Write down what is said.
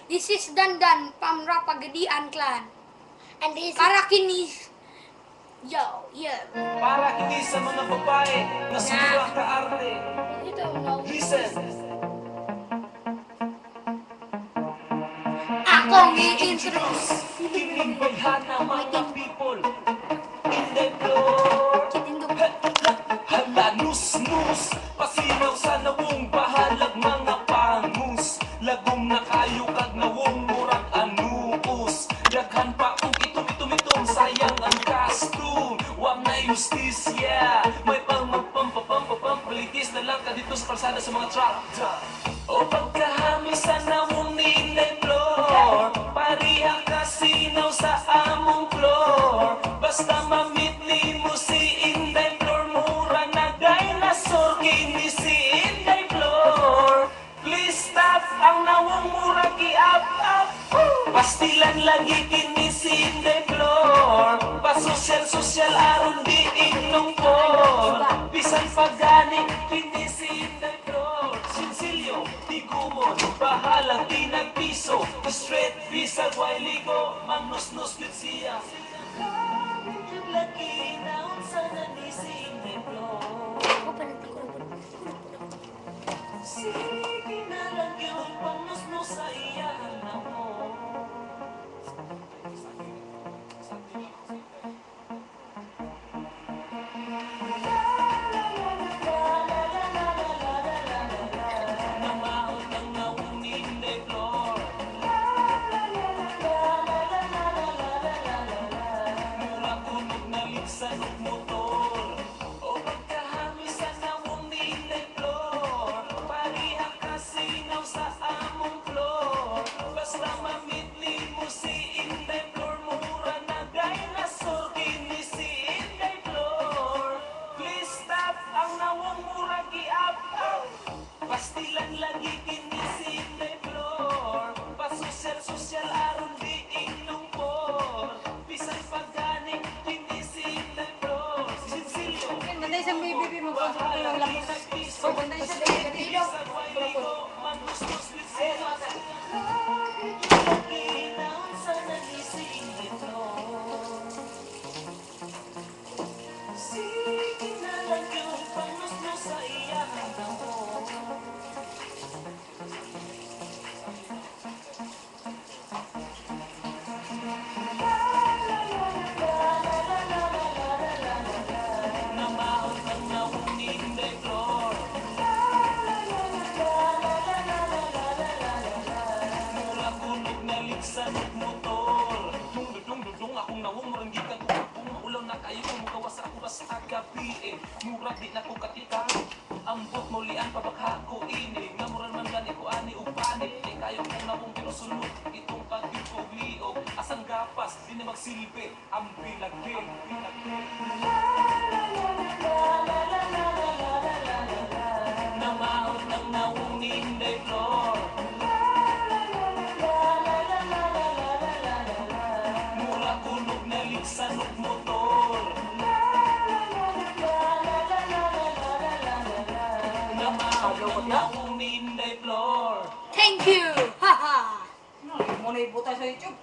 This is Dandan from Rapagadian clan. And this Para kinis. Yo. Para hindi sa mga babae na sobrang kaarte. Listen. Akong i-introduce. Kining baghana mga people. In the floor. Hala nus-nus. Pasinaw sa nawong bahalag mga pangus. Lagong na kayo kag nawong murag anuus. Daghan pa kung itum-itum-itum. Sayang ang costume. Wag na justisya. May pampalitis na lang ka dito sa kalsada sa mga truck. O pagkahami sa nawong ni the floor. Pariha kasinaw sa among floor. Basta mamit ni mo si Inday Floor. Mura na dinosaur kini si Inday Floor. Please stop ang nawong mura ki-up. Pastilan lagi kini si Inday Floor. Pasosyal-sosyal aron di inyong por. Bisan pagani kini si Inday Floor. Sinsilyo, di kumon, bahalang di nagpiso. Straight bisag way ligo, manus-nus with siya. Lagi na unsa na ni si Inday Floor. Sige na lang yung panus-nus sa iyahan na mo. Namahol ng nawong ni Inday Floor. Mura kunog na liksan og motor. O pagkahami sa nawong ni Inday Floor. Pariha kasinaw sa among floor. Basta mamitli mo si Inday Floor. Mura na dinosaur kini si Inday Floor. Please stop ang nawong mura ki-up. Pastilan lagi kini si Inday Floor. Pasosyal-sosyal aron di inyong por. Bisan pagani kini si Inday Floor. Sinsilyo, Banday sa baby mo ko sa lang lang. Oh, banday sa baby. Namahol ng nawong ni Inday Floor. Mura kunog na liksan og motor. Dung akong nawong murang gikan ko. Kung maulaw na kayo kung mugawas ako basta gabi. Mura di na ko katika. Ambot mo lian pabakha ko ini. Nga murang man gani ko ani ug panit. Di kayo kung nawong pinusulod. Itong pagkikog liog. Asang gapas di na magsilbi. Ang bilagin. Namahol ng nawong ni Inday Floor. Mura kunog na liksan og motor. Namahol ng nawong ni Inday Floor. Thank you. Haha. Mo na ibuta sa YouTube.